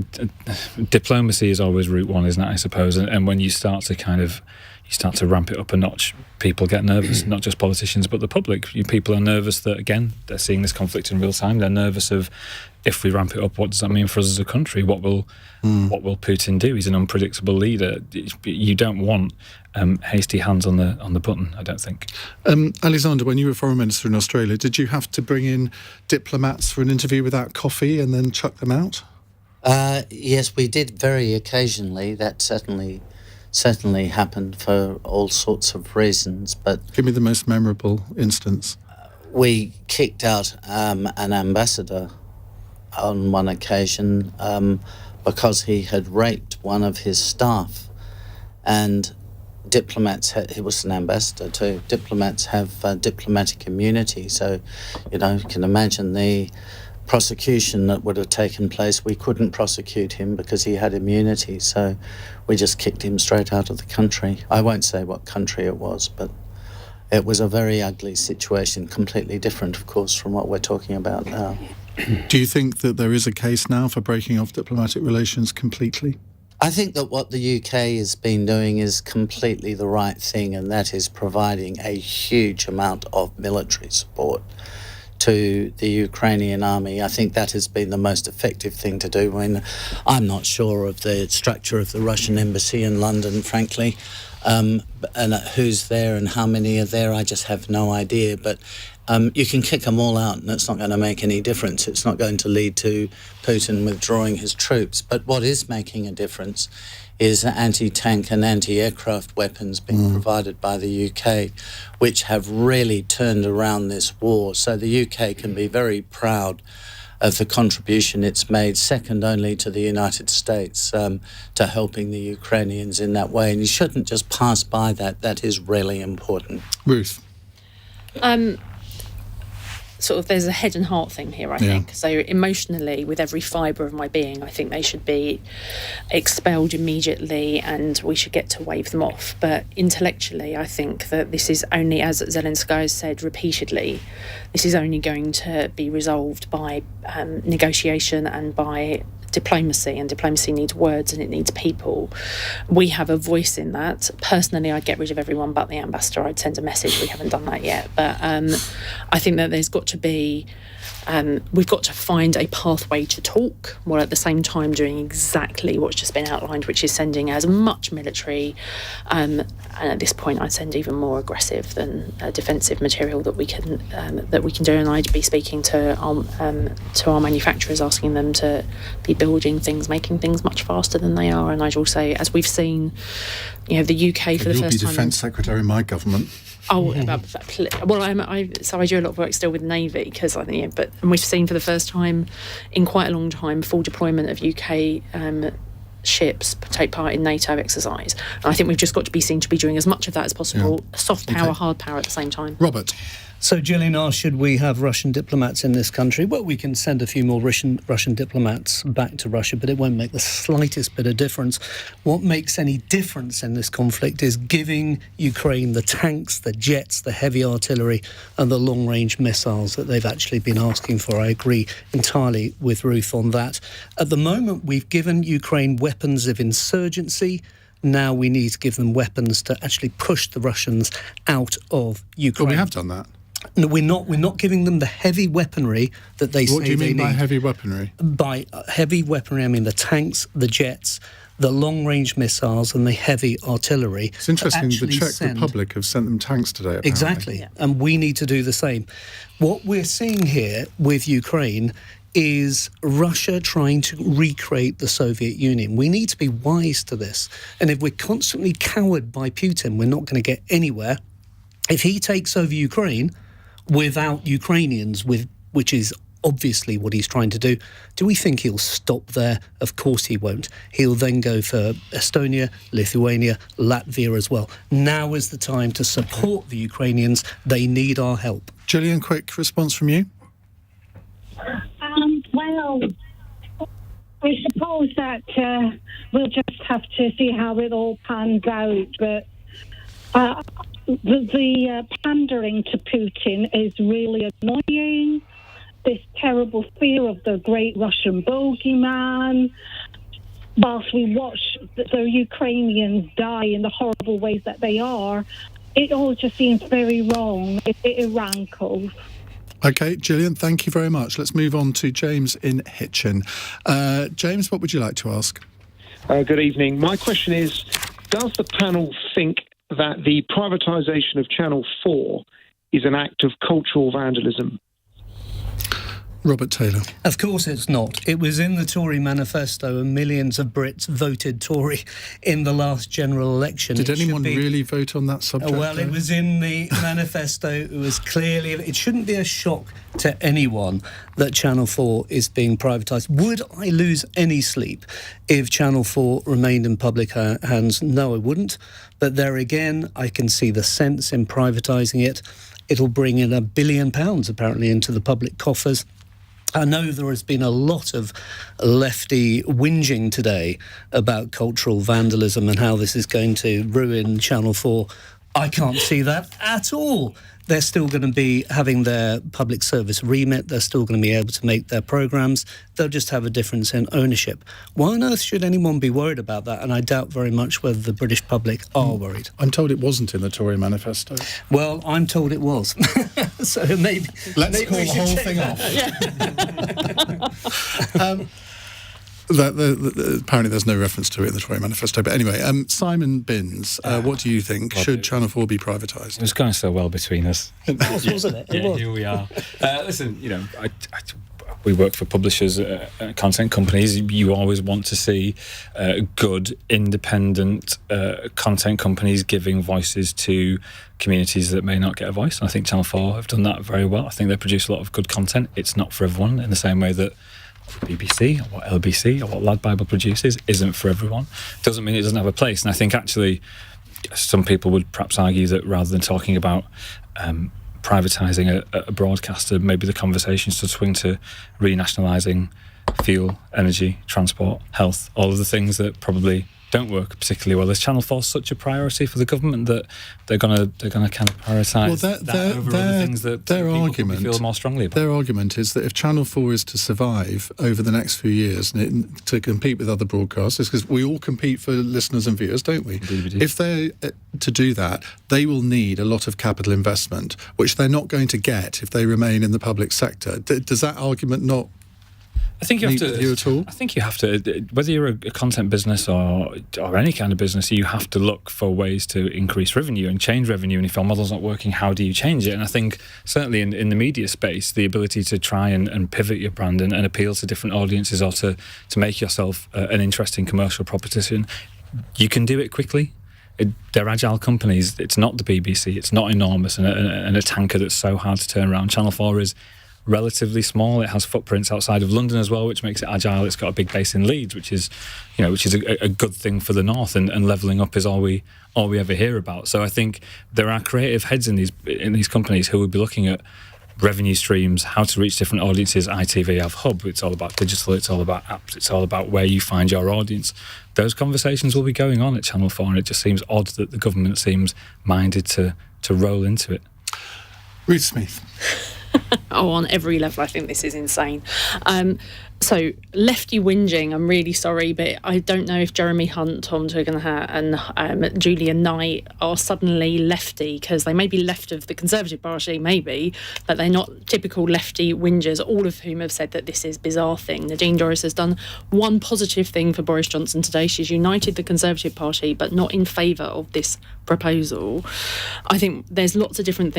diplomacy is always route one, isn't it, I suppose? And when you start to ramp it up a notch, people get nervous, not just politicians, but the public. People are nervous that, again, they're seeing this conflict in real time. They're nervous of, if we ramp it up, what does that mean for us as a country? What will Putin do? He's an unpredictable leader. You don't want hasty hands on the button, I don't think. Alexander, when you were foreign minister in Australia, did you have to bring in diplomats for an interview without coffee and then chuck them out? Yes, we did very occasionally. That certainly happened for all sorts of reasons. But give me the most memorable instance. We kicked out an ambassador on one occasion because he had raped one of his staff, and diplomats, he was an ambassador too, diplomats have diplomatic immunity, so you can imagine the prosecution that would have taken place. We couldn't prosecute him because he had immunity, so we just kicked him straight out of the country. I won't say what country it was, but it was a very ugly situation, completely different, of course, from what we're talking about now. Do you think that there is a case now for breaking off diplomatic relations completely? I think that what the UK has been doing is completely the right thing, and that is providing a huge amount of military support to the Ukrainian army. I think that has been the most effective thing to do. When I'm not sure of the structure of the Russian embassy in London, frankly, and who's there and how many are there, I just have no idea. But you can kick them all out and it's not going to make any difference. It's not going to lead to Putin withdrawing his troops. But what is making a difference is anti-tank and anti-aircraft weapons being provided by the UK, which have really turned around this war. So the UK can be very proud of the contribution it's made, second only to the United States, to helping the Ukrainians in that way. And you shouldn't just pass by that. That is really important. Ruth? Sort of there's a head and heart thing here, I think. So emotionally, with every fibre of my being, I think they should be expelled immediately and we should get to wave them off. But intellectually, I think that this is only, as Zelensky has said repeatedly, this is only going to be resolved by negotiation and by diplomacy, and diplomacy needs words and it needs people. We have a voice in that. Personally, I'd get rid of everyone but the ambassador. I'd send a message. We haven't done that yet, but I think that there's got to be we've got to find a pathway to talk while at the same time doing exactly what's just been outlined, which is sending as much military and at this point I'd send even more aggressive than defensive material that we can do. And I'd be speaking to our manufacturers, asking them to be building things, making things much faster than they are. And I'd also, as we've seen, the UK for the first time. You'll be Defence Secretary in my government. Oh, well, I do a lot of work still with the Navy because and we've seen for the first time in quite a long time full deployment of UK ships take part in NATO exercise. And I think we've just got to be seen to be doing as much of that as possible, soft power, hard power at the same time. Robert. So Gillian asked, should we have Russian diplomats in this country? Well, we can send a few more Russian diplomats back to Russia, but it won't make the slightest bit of difference. What makes any difference in this conflict is giving Ukraine the tanks, the jets, the heavy artillery and the long-range missiles that they've actually been asking for. I agree entirely with Ruth on that. At the moment, we've given Ukraine weapons of insurgency. Now we need to give them weapons to actually push the Russians out of Ukraine. Well, we have done that. No, we're not giving them the heavy weaponry that they say they need. What do you mean by heavy weaponry? By heavy weaponry, I mean the tanks, the jets, the long-range missiles and the heavy artillery. It's interesting, the Czech Republic have sent them tanks today, apparently. Exactly, and we need to do the same. What we're seeing here with Ukraine is Russia trying to recreate the Soviet Union. We need to be wise to this. And if we're constantly cowered by Putin, we're not going to get anywhere. If he takes over Ukraine without Ukrainians, which is obviously what he's trying to do we think he'll stop there? Of course he won't. He'll then go for Estonia, Lithuania, Latvia as well. Now is the time to support the Ukrainians. They need our help. Gillian, quick response from you. Well, I suppose that we'll just have to see how it all pans out. But the pandering to Putin is really annoying. This terrible fear of the great Russian bogeyman. Whilst we watch the Ukrainians die in the horrible ways that they are, it all just seems very wrong. It rankles. OK, Gillian, thank you very much. Let's move on to James in Hitchin. James, what would you like to ask? Good evening. My question is, does the panel think that the privatisation of Channel 4 is an act of cultural vandalism? Robert Taylor. Of course it's not. It was in the Tory manifesto and millions of Brits voted Tory in the last general election. Did anyone really vote on that subject? Well, it was in the manifesto. It was clearly... It shouldn't be a shock to anyone that Channel 4 is being privatised. Would I lose any sleep if Channel 4 remained in public hands? No, I wouldn't. But there again, I can see the sense in privatising it. It'll bring in £1 billion, apparently, into the public coffers. I know there has been a lot of lefty whinging today about cultural vandalism and how this is going to ruin Channel 4. I can't see that at all. They're still going to be having their public service remit. They're still going to be able to make their programmes. They'll just have a difference in ownership. Why on earth should anyone be worried about that? And I doubt very much whether the British public are worried. I'm told it wasn't in the Tory manifesto. Well, I'm told it was. So maybe... Let's call the whole thing off. Apparently there's no reference to it in the Tory manifesto. But anyway, Simon Binns, what do you think? Should Channel 4 be privatised? It was going so well between us. It was, wasn't it? Yeah, here we are. Listen, we work for publishers, content companies. You always want to see good, independent content companies giving voices to communities that may not get a voice. And I think Channel 4 have done that very well. I think they produce a lot of good content. It's not for everyone in the same way that BBC or what LBC or what LADBible produces isn't for everyone. Doesn't mean it doesn't have a place. And I think actually some people would perhaps argue that rather than talking about privatising a broadcaster, maybe the conversation should swing to renationalising fuel, energy, transport, health, all of the things that probably don't work particularly well. Is Channel 4 such a priority for the government that they're gonna kind of prioritise that over other things that people feel more strongly about? Their argument is that if Channel 4 is to survive over the next few years to compete with other broadcasters, because we all compete for listeners and viewers, don't we? If they're to do that, they will need a lot of capital investment, which they're not going to get if they remain in the public sector. Does that argument not I think you have meet with you at all? I think you have to, whether you're a content business or any kind of business, you have to look for ways to increase revenue and change revenue. And if your model's not working, how do you change it? And I think certainly in the media space, the ability to try and pivot your brand and appeal to different audiences, or to make yourself an interesting commercial proposition, you can do it quickly. They're agile companies. It's not the BBC. It's not enormous and a tanker that's so hard to turn around. Channel 4 is relatively small. It has footprints outside of London as well, which makes it agile. It's got a big base in Leeds, which is a good thing for the north, and levelling up is all we ever hear about. So I think there are creative heads in these companies who will be looking at revenue streams, how to reach different audiences. ITV have Hub. It's all about digital. It's all about apps. It's all about where you find your audience. Those conversations will be going on at Channel 4, and it just seems odd that the government seems minded to roll into it. Ruth Smeeth. On every level, I think this is insane. So, lefty whinging, I'm really sorry, but I don't know if Jeremy Hunt, Tom Tugendhat and Julian Knight are suddenly lefty, because they may be left of the Conservative Party, maybe, but they're not typical lefty whingers, all of whom have said that this is a bizarre thing. Nadine Dorries has done one positive thing for Boris Johnson today. She's united the Conservative Party, but not in favour of this proposal. I think there's lots of different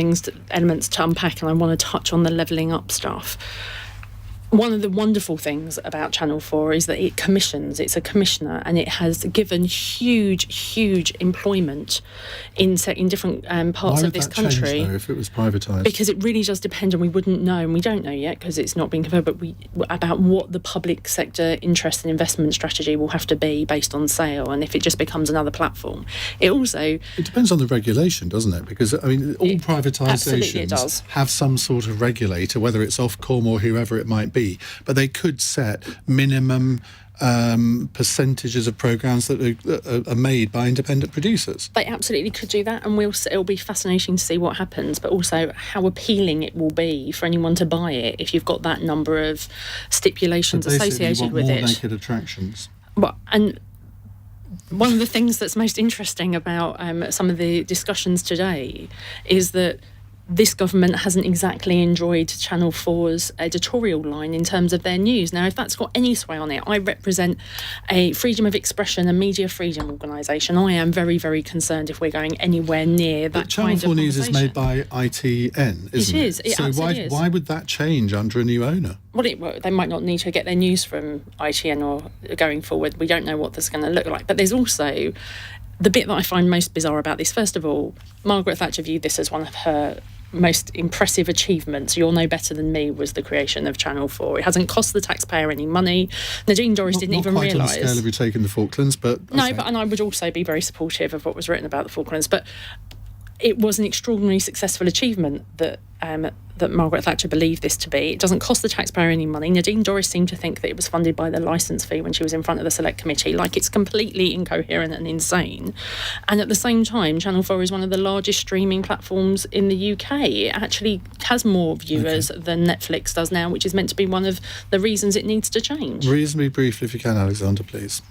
elements to unpack, and I want to touch on the levelling up stuff. One of the wonderful things about Channel 4 is that it's a commissioner, and it has given huge employment in different parts of this country. Why would that change, though, if it was privatised? Because it really does depend, and we wouldn't know, and we don't know yet because it's not been confirmed, but about what the public sector interest and investment strategy will have to be based on sale, and if it just becomes another platform. It depends on the regulation, doesn't it? Because, I mean, all privatisations have some sort of regulator, whether it's Ofcom or whoever it might be. But they could set minimum percentages of programmes that are made by independent producers. They absolutely could do that, and it'll be fascinating to see what happens, but also how appealing it will be for anyone to buy it if you've got that number of stipulations associated with it. More naked attractions. Well, and one of the things that's most interesting about some of the discussions today is that this government hasn't exactly enjoyed Channel 4's editorial line in terms of their news. Now, if that's got any sway on it, I represent a freedom of expression and media freedom organisation. I am very, very concerned if we're going anywhere near that kind of conversation. Channel 4 News is made by ITN, isn't it? It is. So why would that change under a new owner? Well, they might not need to get their news from ITN or going forward. We don't know what this is going to look like. But there's also the bit that I find most bizarre about this. First of all, Margaret Thatcher viewed this as one of her most impressive achievements. You'll know better than me, was the creation of Channel 4. It hasn't cost the taxpayer any money. Nadine Dorries didn't even realise. Not quite on the scale of you taking the Falklands, but... Okay. No, and I would also be very supportive of what was written about the Falklands, but it was an extraordinarily successful achievement that Margaret Thatcher believed this to be. It doesn't cost the taxpayer any money. Nadine Dorries seemed to think that it was funded by the licence fee when she was in front of the Select Committee. It's completely incoherent and insane. And at the same time, Channel 4 is one of the largest streaming platforms in the UK. It actually has more viewers than Netflix does now, which is meant to be one of the reasons it needs to change. Reasonably briefly, if you can, Alexander, please.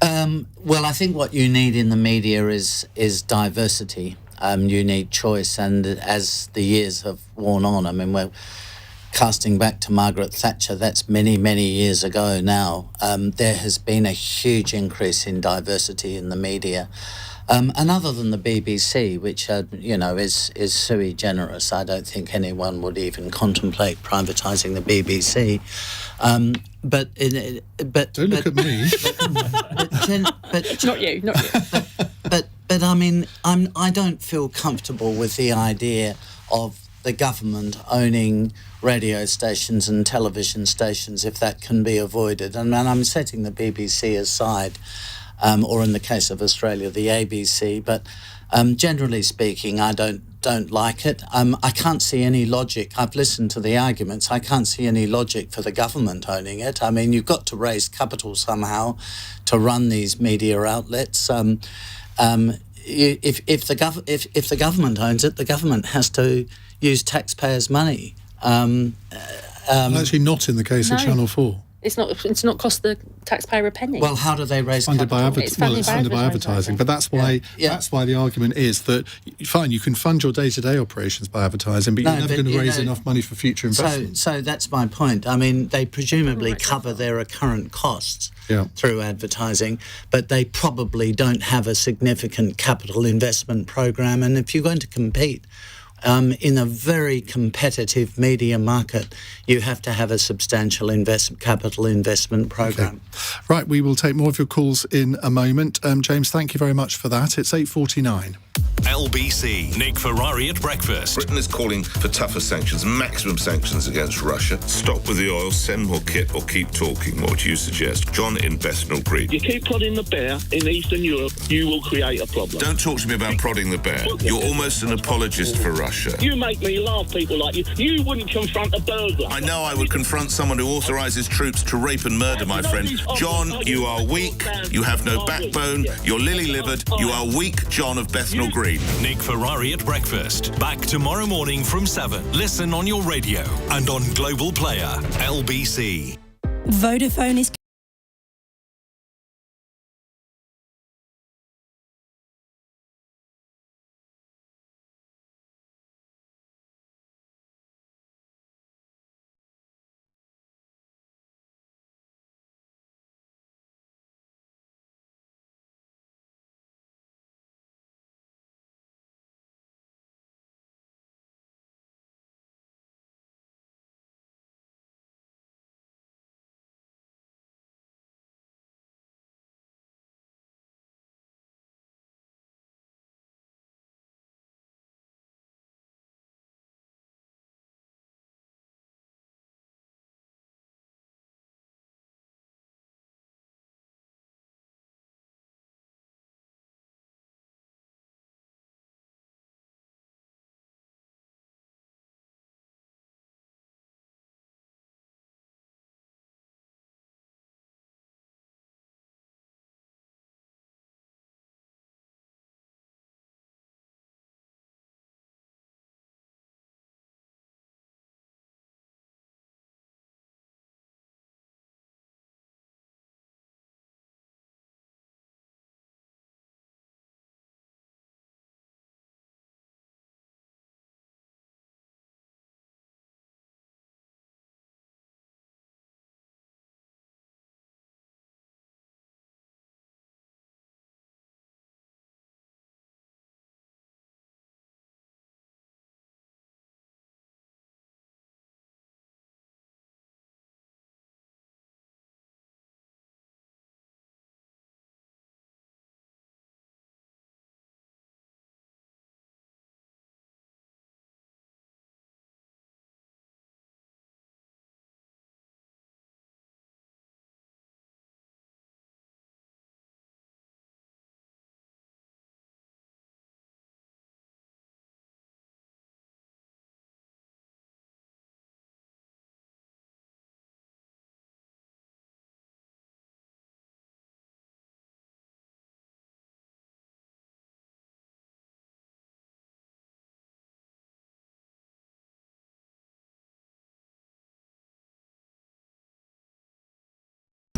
Well, I think what you need in the media is diversity. You need choice, and as the years have worn on, I mean, we're casting back to Margaret Thatcher, that's many, many years ago now. There has been a huge increase in diversity in the media. And other than the BBC, which, is sui generis, I don't think anyone would even contemplate privatising the BBC. But don't look at me. Not you. But I mean, I don't feel comfortable with the idea of the government owning radio stations and television stations if that can be avoided. And I'm setting the BBC aside, or in the case of Australia, the ABC. But generally speaking, I don't like it. I can't see any logic. I've listened to the arguments. I can't see any logic for the government owning it. I mean, you've got to raise capital somehow to run these media outlets. If the government owns it, the government has to use taxpayers' money. Actually, not in the case of Channel 4. It's not cost the taxpayer a penny. Well, how do they raise funded by capital? it's funded by advertising. But that's why that's why the argument is that fine, you can fund your day-to-day operations by advertising, but you're never going to raise enough money for future investment. So that's my point. I mean, they presumably cover their recurrent costs through advertising, but they probably don't have a significant capital investment program. And if you're going to compete in a very competitive media market, you have to have a substantial capital investment program. Okay. Right, we will take more of your calls in a moment. James, thank you very much for that. It's 8:49. LBC, Nick Ferrari at breakfast. Britain is calling for tougher sanctions, maximum sanctions against Russia. Stop with the oil, send more kit, or keep talking. What do you suggest? John in Bethnal Green. You keep prodding the bear in Eastern Europe, you will create a problem. Don't talk to me about prodding the bear. You're almost an apologist for Russia. You make me laugh, people like you. You wouldn't confront a burglar. I know I would confront someone who authorises troops to rape and murder, my friend. John, you are weak. You have no backbone. You're lily-livered. You are weak, John of Bethnal Green. Nick Ferrari at breakfast. Back tomorrow morning from 7. Listen on your radio and on Global Player. LBC. Vodafone is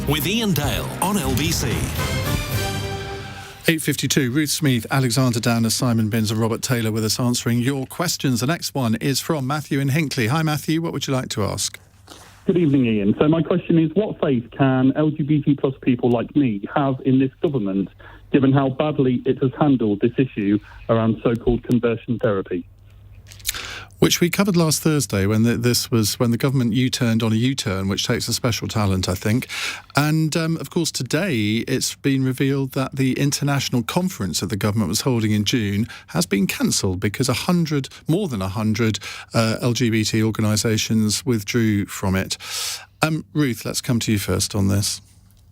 with Iain Dale on LBC. 8:52. Ruth Smeeth, Alexander Downer, Simon Binns and Robert Taylor with us answering your questions. The next one is from Matthew in Hinckley. Hi Matthew, what would you like to ask? Good evening, Ian. So my question is, what faith can LGBT plus people like me have in this government, given how badly it has handled this issue around so-called conversion therapy? Which we covered last Thursday when the government U-turned on a U-turn, which takes a special talent, I think. And, of course, today it's been revealed that the international conference that the government was holding in June has been cancelled because more than 100 LGBT organisations withdrew from it. Ruth, let's come to you first on this.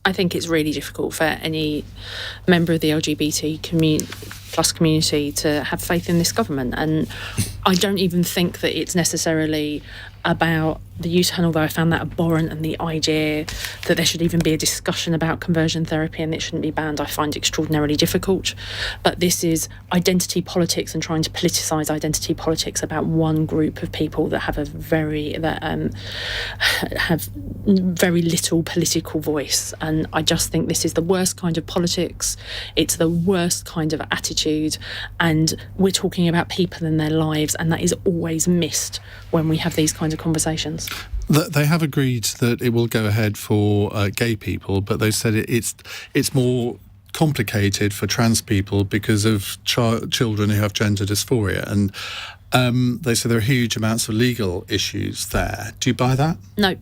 I think it's really difficult for any member of the LGBT plus community to have faith in this government. And I don't even think that it's necessarily about the U-turn, although I found that abhorrent, and the idea that there should even be a discussion about conversion therapy and it shouldn't be banned, I find extraordinarily difficult. But this is identity politics and trying to politicise identity politics about one group of people that have have very little political voice. And I just think this is the worst kind of politics. It's the worst kind of attitude. And we're talking about people and their lives, and that is always missed when we have these kinds of conversations. They have agreed that it will go ahead for gay people, but they said it's more complicated for trans people because of children who have gender dysphoria, and they say there are huge amounts of legal issues there. Do you buy that? No.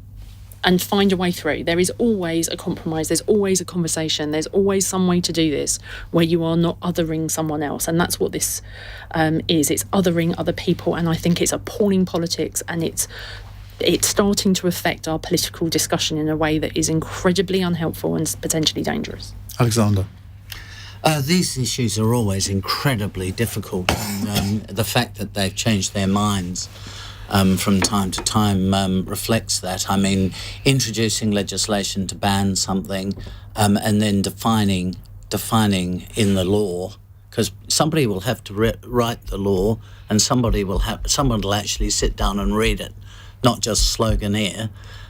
And find a way through. There is always a compromise. There's always a conversation. There's always some way to do this where you are not othering someone else. And that's what this is. It's othering other people. And I think it's appalling politics, and it's starting to affect our political discussion in a way that is incredibly unhelpful and potentially dangerous. Alexander? These issues are always incredibly difficult, and the fact that they've changed their minds from time to time reflects that. I mean, introducing legislation to ban something and then defining in the law, because somebody will have to write the law, and someone will actually sit down and read it, not just sloganeer.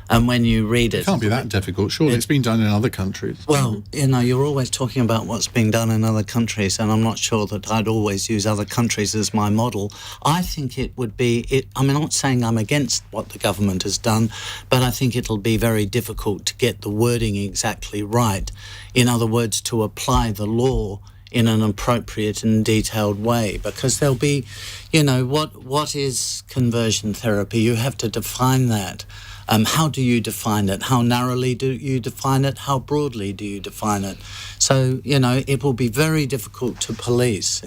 And when you read it... It can't be that difficult, surely. It's been done in other countries. Well, you're always talking about what's being done in other countries, and I'm not sure that I'd always use other countries as my model. I think it would be... I'm not saying I'm against what the government has done, but I think it'll be very difficult to get the wording exactly right. In other words, to apply the law in an appropriate and detailed way, because there'll be, what is conversion therapy? You have to define that. How do you define it? How narrowly do you define it? How broadly do you define it? So, it will be very difficult to police.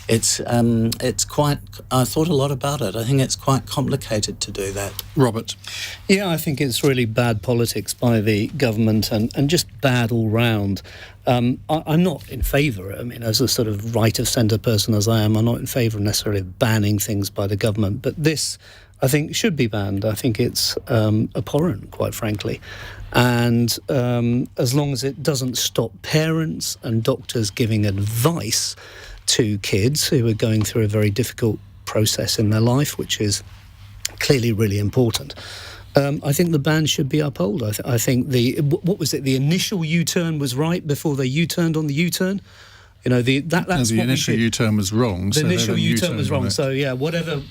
It's quite... I thought a lot about it. I think it's quite complicated to do that. Robert? Yeah, I think it's really bad politics by the government and just bad all round. I'm not in favour, as a sort of right-of-centre person as I am, I'm not in favour necessarily of banning things by the government. But this, I think, should be banned. I think it's abhorrent, quite frankly. And as long as it doesn't stop parents and doctors giving advice to kids who are going through a very difficult process in their life, which is clearly really important, I think the ban should be upheld. I think the initial U-turn was right before they U-turned on the U-turn. That's the initial U-turn was wrong. The initial U-turn was wrong. So yeah, whatever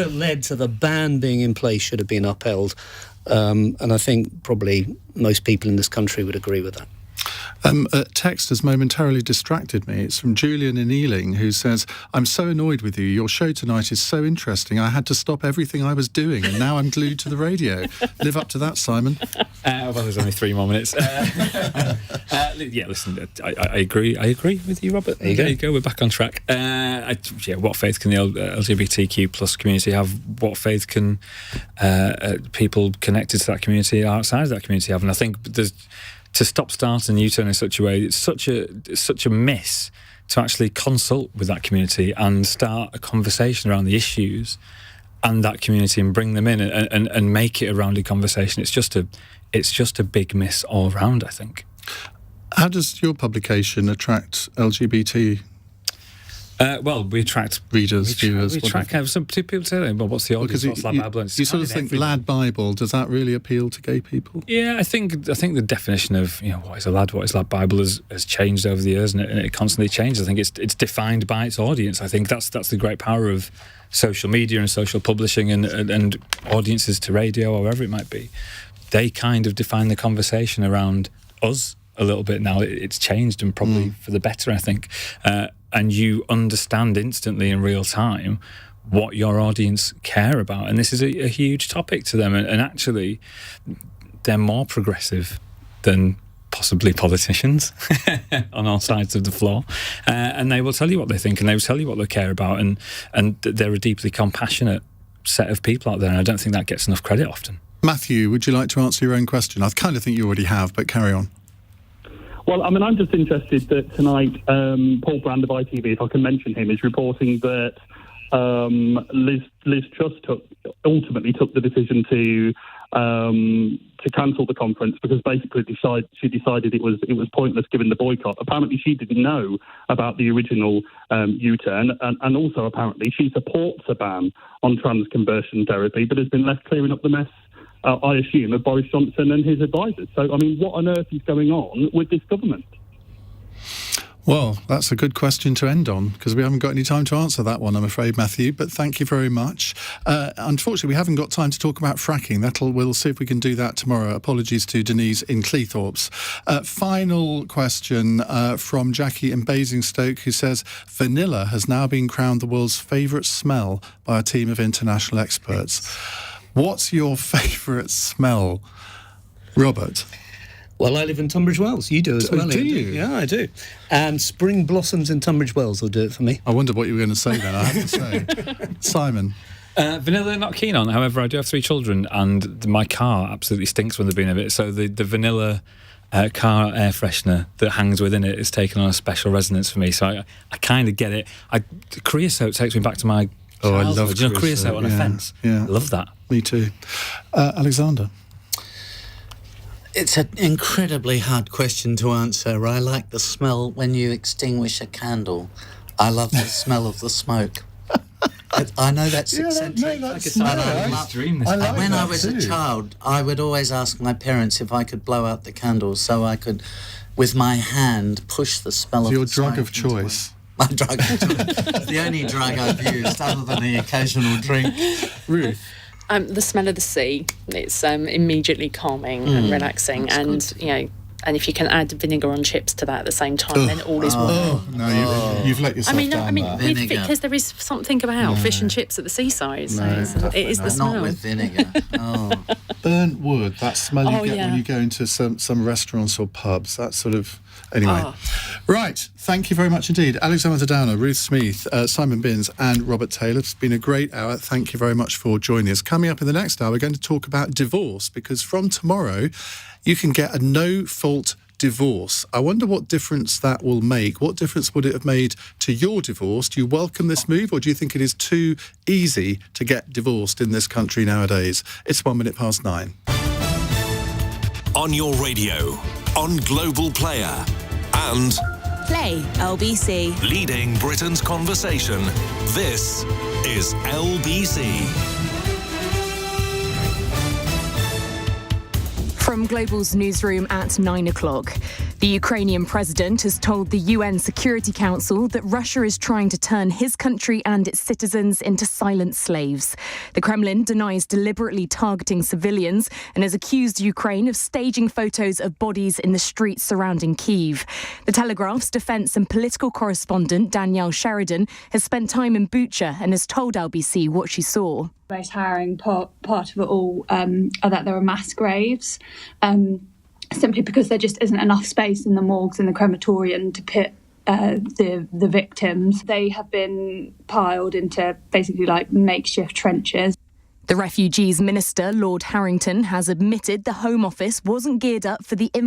led to the ban being in place should have been upheld. And I think probably most people in this country would agree with that. A text has momentarily distracted me. It's from Julian in Ealing, who says, "I'm so annoyed with you. Your show tonight is so interesting. I had to stop everything I was doing, and now I'm glued to the radio." Live up to that, Simon. Well, there's only 3 more minutes. Yeah, listen, I agree. I agree with you, Robert. There you go. We're back on track. What faith can the LGBTQ plus community have? What faith can people connected to that community outside of that community have? And I think there's... To stop, start, and U-turn in such a way, it's such a miss to actually consult with that community and start a conversation around the issues and that community and bring them in and make it a rounded conversation. It's just a big miss all round, I think. How does your publication attract LGBT? Well, we attract readers, viewers. We attract some people say, "Well, what's the audience? What's LADBible?" You sort of think LADBible, does that really appeal to gay people? Yeah, I think the definition of what is a lad, what is LADBible has changed over the years, and it constantly changes. I think it's defined by its audience. I think that's the great power of social media and social publishing and audiences to radio or wherever it might be. They kind of define the conversation around us a little bit now. It's changed, and probably for the better, I think. And you understand instantly in real time what your audience care about. And this is a huge topic to them. And actually, they're more progressive than possibly politicians on all sides of the floor. And they will tell you what they think, and they will tell you what they care about. And they're a deeply compassionate set of people out there. And I don't think that gets enough credit often. Matthew, would you like to answer your own question? I kind of think you already have, but carry on. Well, I'm just interested that tonight Paul Brand of ITV, if I can mention him, is reporting that Liz Truss ultimately took the decision to cancel the conference because basically she decided it was pointless given the boycott. Apparently she didn't know about the original U-turn, and also apparently she supports a ban on trans conversion therapy, but has been left clearing up the mess, I assume, of Boris Johnson and his advisors. So, I mean, what on earth is going on with this government? Well, that's a good question to end on, because we haven't got any time to answer that one, I'm afraid, Matthew, but thank you very much. Unfortunately, we haven't got time to talk about fracking. We'll see if we can do that tomorrow. Apologies to Denise in Cleethorpes. Final question from Jackie in Basingstoke, who says, vanilla has now been crowned the world's favourite smell by a team of international experts. What's your favourite smell, Robert? Well, I live in Tunbridge Wells. You do as well. Do you? Yeah, I do. And spring blossoms in Tunbridge Wells will do it for me. I wondered what you were going to say then, I have to say. Simon? Vanilla, not keen on. However, I do have 3 children, and my car absolutely stinks when they've been a bit. So the vanilla car air freshener that hangs within it is taken on a special resonance for me. So I kind of get it. Creosote takes me back to my childhood. I love creosote on a fence. Yeah. I love that. Me too. Alexander? It's an incredibly hard question to answer. I like the smell when you extinguish a candle. I love the smell of the smoke. I know that's eccentric. When I was a child, I would always ask my parents if I could blow out the candles so I could, with my hand, push the smell of the smoke. Your drug of choice. My drug of choice. The only drug I've used, other than the occasional drink. Ruth? The smell of the sea. It's immediately calming and relaxing, and and if you can add vinegar on chips to that at the same time, then all is well. You've let yourself down. Because there is something about fish and chips at the seaside. So it is the smell. Not with vinegar. Burnt wood. That smell you get when you go into some restaurants or pubs. That sort of. Anyway, right, thank you very much indeed. Alexander Downer, Ruth Smeeth, Simon Binns and Robert Taylor. It's been a great hour. Thank you very much for joining us. Coming up in the next hour, we're going to talk about divorce, because from tomorrow you can get a no-fault divorce. I wonder what difference that will make. What difference would it have made to your divorce? Do you welcome this move, or do you think it is too easy to get divorced in this country nowadays? It's 9:01. On your radio, on Global Player, and Play LBC. Leading Britain's conversation. This is LBC. From Global's newsroom at 9 o'clock. The Ukrainian president has told the UN Security Council that Russia is trying to turn his country and its citizens into silent slaves. The Kremlin denies deliberately targeting civilians and has accused Ukraine of staging photos of bodies in the streets surrounding Kyiv. The Telegraph's defence and political correspondent Danielle Sheridan has spent time in Bucha and has told LBC what she saw. The most harrowing part of it all are that there are mass graves, simply because there just isn't enough space in the morgues and the crematorium to put the victims. They have been piled into basically like makeshift trenches. The Refugees Minister, Lord Harrington, has admitted the Home Office wasn't geared up for the